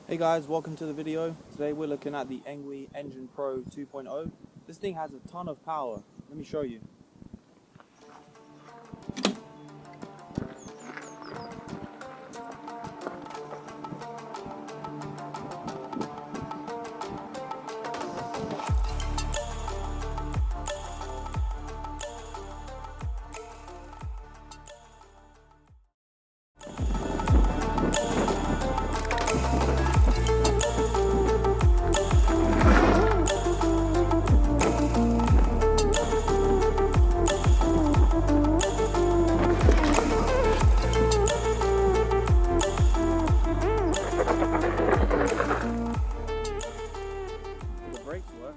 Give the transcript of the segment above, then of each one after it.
Hey guys, welcome to the video. Today we're looking at the ENGWE Engine Pro 2.0. This thing has a ton of power. Let me show you. The brakes work.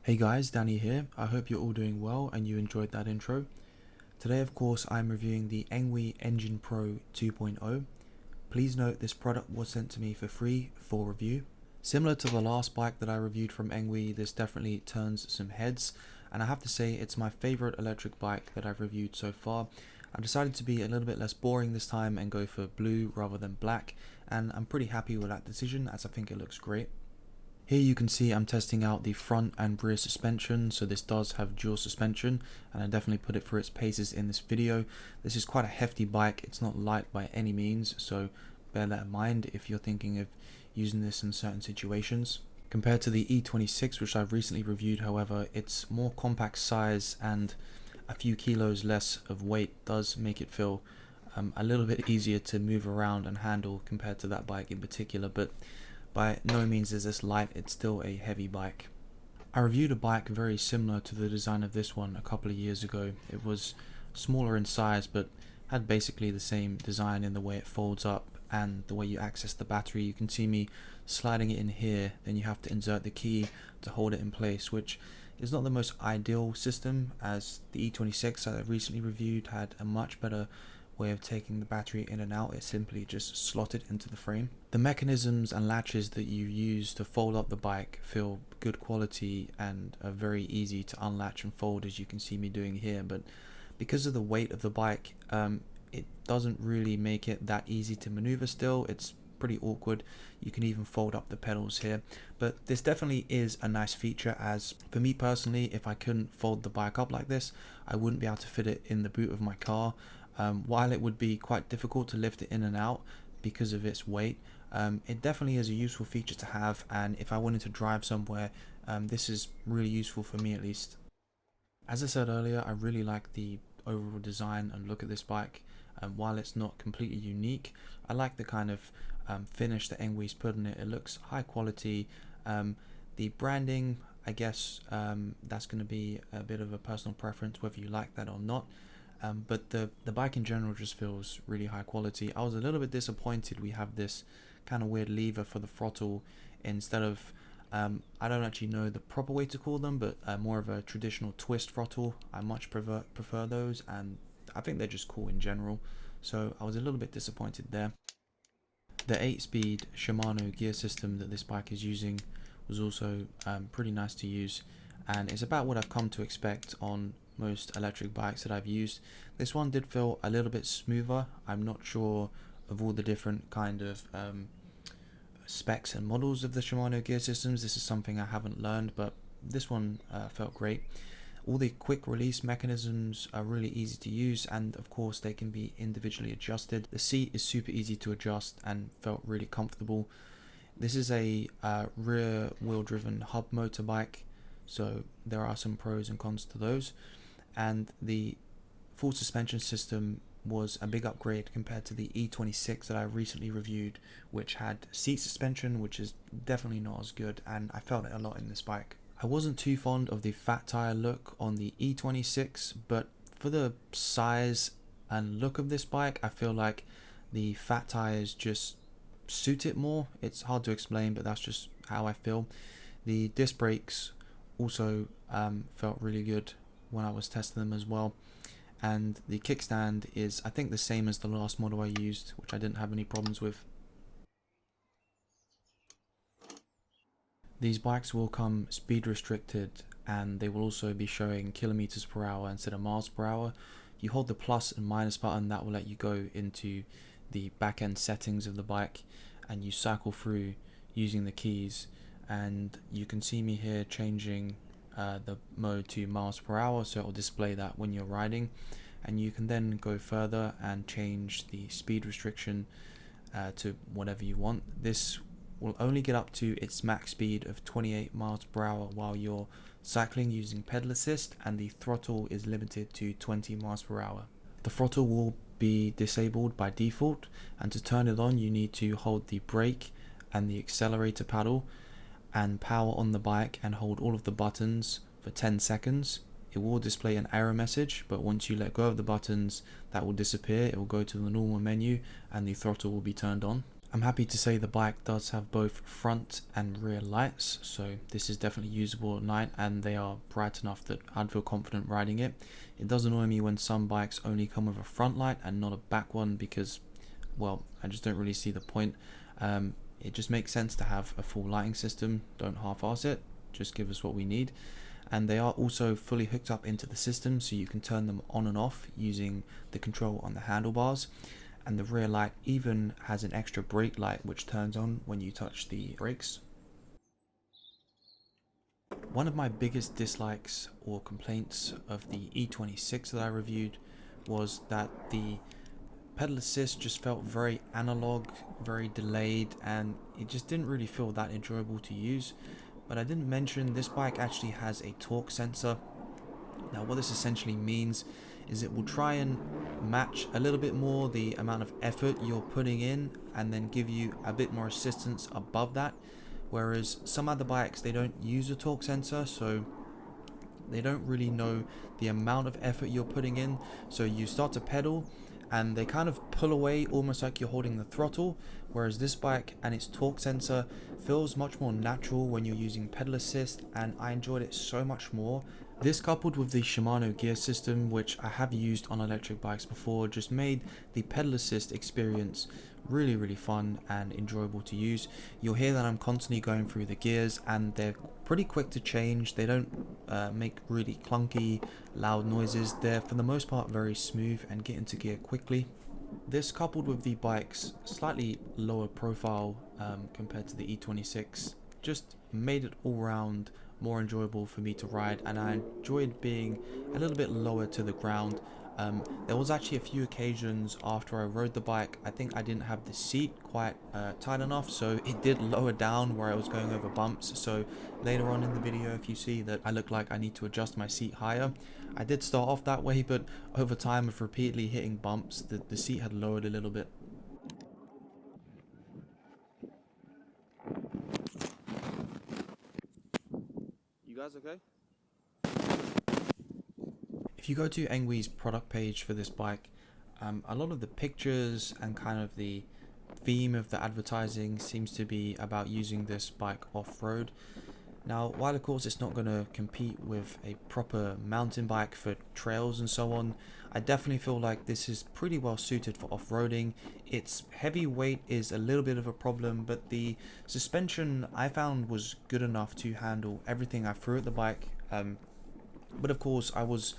Hey guys, Danny here. I hope you're all doing well and you enjoyed that intro. Today of course I'm reviewing the ENGWE Engine Pro 2.0. Please note this product was sent to me for free for review. Similar to the last bike that I reviewed from ENGWE, this definitely turns some heads, and I have to say it's my favorite electric bike that I've reviewed so far. I decided to be a little bit less boring this time and go for blue rather than black, and I'm pretty happy with that decision as I think it looks great. Here you can see I'm testing out the front and rear suspension, so this does have dual suspension and I definitely put it through its paces in this video. This is quite a hefty bike, it's not light by any means, so bear that in mind if you're thinking of using this in certain situations. Compared to the E26 which I've recently reviewed, however, its more compact size and a few kilos less of weight does make it feel a little bit easier to move around and handle compared to that bike in particular, but by no means is this light, it's still a heavy bike. I reviewed a bike very similar to the design of this one a couple of years ago. It was smaller in size but had basically the same design in the way it folds up and the way you access the battery. You can see me sliding it in here, then you have to insert the key to hold it in place, which is not the most ideal system, as the E26 that I recently reviewed had a much better way of taking the battery in and out. It simply just slotted into the frame. The mechanisms and latches that you use to fold up the bike feel good quality and are very easy to unlatch and fold, as you can see me doing here, but because of the weight of the bike, it doesn't really make it that easy to maneuver still. It's pretty awkward. You can even fold up the pedals here, but this definitely is a nice feature, as for me personally, if I couldn't fold the bike up like this, I wouldn't be able to fit it in the boot of my car. While it would be quite difficult to lift it in and out because of its weight, it definitely is a useful feature to have, and if I wanted to drive somewhere, this is really useful for me at least. As I said earlier, I really like the overall design and look at this bike. While it's not completely unique, I like the kind of finish that ENGWE's put in it. It looks high quality. The branding, I guess that's going to be a bit of a personal preference whether you like that or not. But the bike in general just feels really high quality. I was a little bit disappointed we have this kind of weird lever for the throttle instead of, I don't actually know the proper way to call them, but more of a traditional twist throttle. I much prefer those, and I think they're just cool in general. So I was a little bit disappointed there. The 8-speed Shimano gear system that this bike is using was also pretty nice to use, and it's about what I've come to expect on most electric bikes that I've used. This one did feel a little bit smoother. I'm not sure of all the different kind of specs and models of the Shimano gear systems. This is something I haven't learned, but this one felt great. All the quick release mechanisms are really easy to use, and of course they can be individually adjusted. The seat is super easy to adjust and felt really comfortable. This is a rear wheel driven hub motorbike, so there are some pros and cons to those, and the full suspension system was a big upgrade compared to the E26 that I recently reviewed, which had seat suspension, which is definitely not as good, and I felt it a lot in this bike. I wasn't too fond of the fat tire look on the E26, but for the size and look of this bike, I feel like the fat tires just suit it more. It's hard to explain, but that's just how I feel. The disc brakes also felt really good when I was testing them as well, and the kickstand is, I think, the same as the last model I used, which I didn't have any problems with. These bikes will come speed restricted, and they will also be showing kilometers per hour instead of miles per hour, If you hold the plus and minus button, that will let you go into the back end settings of the bike, and you cycle through using the keys. And you can see me here changing the mode to miles per hour, so it will display that when you're riding. And you can then go further and change the speed restriction to whatever you want. This will only get up to its max speed of 28 miles per hour while you're cycling using pedal assist, and the throttle is limited to 20 miles per hour. The throttle will be disabled by default, and to turn it on you need to hold the brake and the accelerator paddle and power on the bike and hold all of the buttons for 10 seconds. It will display an error message, but once you let go of the buttons, that will disappear. It will go to the normal menu and the throttle will be turned on. I'm happy to say the bike does have both front and rear lights, so this is definitely usable at night, and they are bright enough that I'd feel confident riding it. It does annoy me when some bikes only come with a front light and not a back one, because, well, I just don't really see the point. It just makes sense to have a full lighting system. Don't half-ass it, just give us what we need. And they are also fully hooked up into the system, so you can turn them on and off using the control on the handlebars. And the rear light even has an extra brake light which turns on when you touch the brakes. One of my biggest dislikes or complaints of the E26 that I reviewed was that the pedal assist just felt very analog, very delayed, and it just didn't really feel that enjoyable to use. But I didn't mention this bike actually has a torque sensor. Now what this essentially means is it will try and match a little bit more the amount of effort you're putting in and then give you a bit more assistance above that. Whereas some other bikes, they don't use a torque sensor, so they don't really know the amount of effort you're putting in. So you start to pedal and they kind of pull away almost like you're holding the throttle, whereas this bike and its torque sensor feels much more natural when you're using pedal assist, and I enjoyed it so much more. This, coupled with the Shimano gear system, which I have used on electric bikes before, just made the pedal assist experience really fun and enjoyable to use. You'll hear that I'm constantly going through the gears, and they're pretty quick to change. They don't make really clunky, loud noises. They're for the most part very smooth and get into gear quickly. This, coupled with the bike's slightly lower profile compared to the E26, just made it all round more enjoyable for me to ride, and I enjoyed being a little bit lower to the ground. There was actually a few occasions after I rode the bike, I think I didn't have the seat quite tight enough, so it did lower down where I was going over bumps. So later on in the video, if you see that I look like I need to adjust my seat higher, I did start off that way, but over time of repeatedly hitting bumps, the seat had lowered a little bit. You guys okay? If you go to ENGWE's product page for this bike, a lot of the pictures and kind of the theme of the advertising seems to be about using this bike off-road. Now, while of course it's not going to compete with a proper mountain bike for trails and so on, I definitely feel like this is pretty well suited for off-roading. Its heavy weight is a little bit of a problem, but the suspension I found was good enough to handle everything I threw at the bike. But of course I was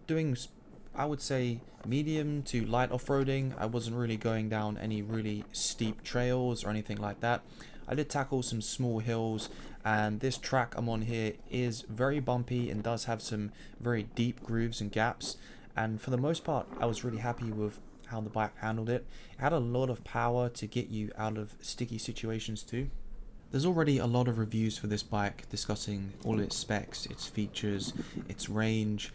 doing, I would say, medium to light off-roading. I wasn't really going down any really steep trails or anything like that. I did tackle some small hills, and this track I'm on here is very bumpy and does have some very deep grooves and gaps, and for the most part I was really happy with how the bike handled it. It had a lot of power to get you out of sticky situations too. There's already a lot of reviews for this bike discussing all its specs, its features, its range,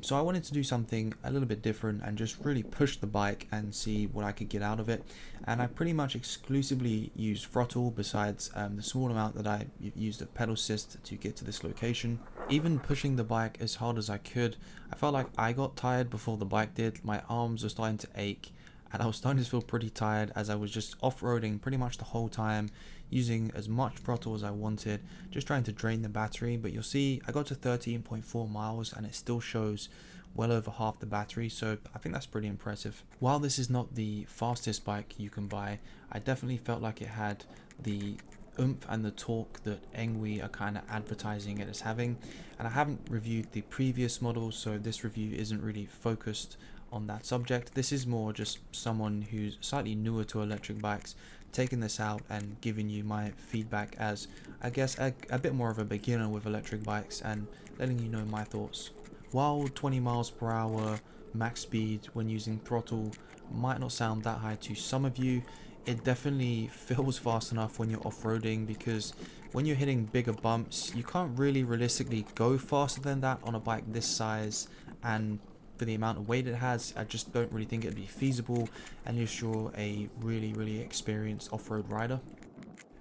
so I wanted to do something a little bit different and just really push the bike and see what I could get out of it. And I pretty much exclusively used throttle, besides the small amount that I used of pedal assist to get to this location. Even pushing the bike as hard as I could, I felt like I got tired before the bike did. My arms were starting to ache, and I was starting to feel pretty tired as I was just off-roading pretty much the whole time, using as much throttle as I wanted, just trying to drain the battery. But you'll see I got to 13.4 miles and it still shows well over half the battery, so I think that's pretty impressive. While this is not the fastest bike you can buy, I definitely felt like it had the oomph and the torque that ENGWE are kind of advertising it as having. And I haven't reviewed the previous models, so this review isn't really focused on that subject. This is more just someone who's slightly newer to electric bikes, taking this out and giving you my feedback as, I guess, a bit more of a beginner with electric bikes, and letting you know my thoughts. While 20 miles per hour max speed when using throttle might not sound that high to some of you, it definitely feels fast enough when you're off-roading, because when you're hitting bigger bumps, you can't really realistically go faster than that on a bike this size, and for the amount of weight it has, I just don't really think it'd be feasible unless you're a really experienced off-road rider.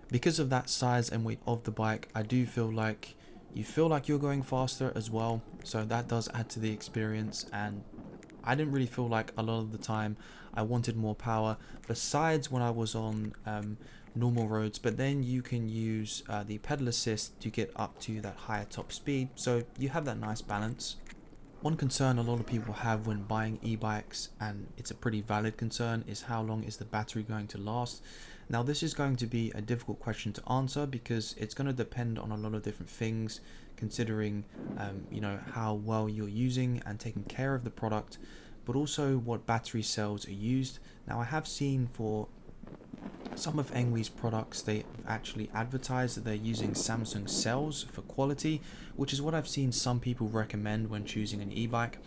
Because of that size and weight of the bike, I do feel like you feel like you're going faster as well, so that does add to the experience. And I didn't really feel like a lot of the time I wanted more power besides when I was on normal roads, but then you can use the pedal assist to get up to that higher top speed, so you have that nice balance. One concern a lot of people have when buying e-bikes, and it's a pretty valid concern, is how long is the battery going to last. Now this is going to be a difficult question to answer because it's going to depend on a lot of different things, considering you know, how well you're using and taking care of the product, but also what battery cells are used. Now I have seen for some of ENGWE's products, they actually advertise that they're using Samsung cells for quality, which is what I've seen some people recommend when choosing an e-bike.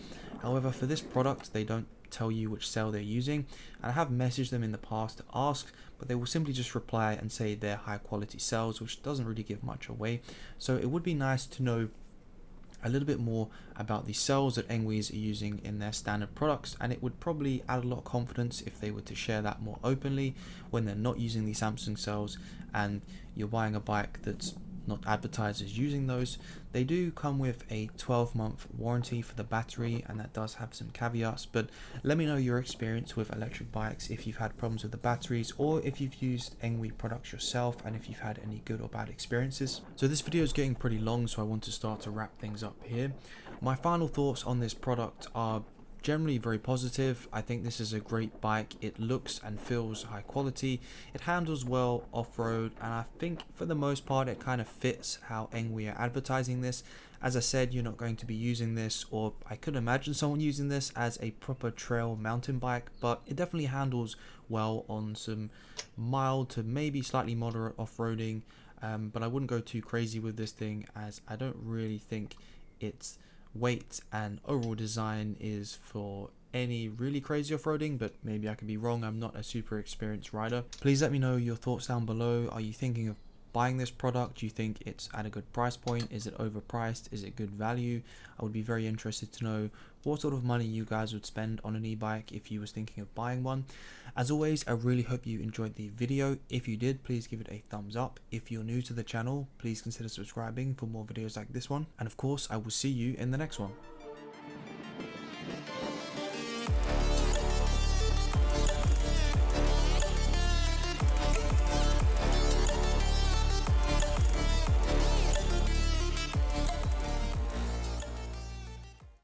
However, for this product, they don't tell you which cell they're using, and I have messaged them in the past to ask, but they will simply just reply and say they're high quality cells, which doesn't really give much away. So it would be nice to know a little bit more about the cells that ENGWE's are using in their standard products, and it would probably add a lot of confidence if they were to share that more openly when they're not using the Samsung cells and you're buying a bike that's not advertised as using those. They do come with a 12-month warranty for the battery, and that does have some caveats, but let me know your experience with electric bikes, if you've had problems with the batteries, or if you've used ENGWE products yourself and if you've had any good or bad experiences. So this video is getting pretty long, so I want to start to wrap things up here. My final thoughts on this product are generally very positive. I think this is a great bike. It looks and feels high quality, it handles well off-road, and I think for the most part it kind of fits how ENGWE are advertising this. As I said, you're not going to be using this, or I could imagine someone using this as a proper trail mountain bike, but it definitely handles well on some mild to maybe slightly moderate off-roading, but I wouldn't go too crazy with this thing, as I don't really think its weight and overall design is for any really crazy off-roading, but maybe I could be wrong. I'm not a super experienced rider. Please let me know your thoughts down below. Are you thinking of buying this product? Do you think it's at a good price point? Is it overpriced? Is it good value? I would be very interested to know what sort of money you guys would spend on an e-bike if you was thinking of buying one. As always, I really hope you enjoyed the video. If you did, please give it a thumbs up. If you're new to the channel, please consider subscribing for more videos like this one. And of course, I will see you in the next one.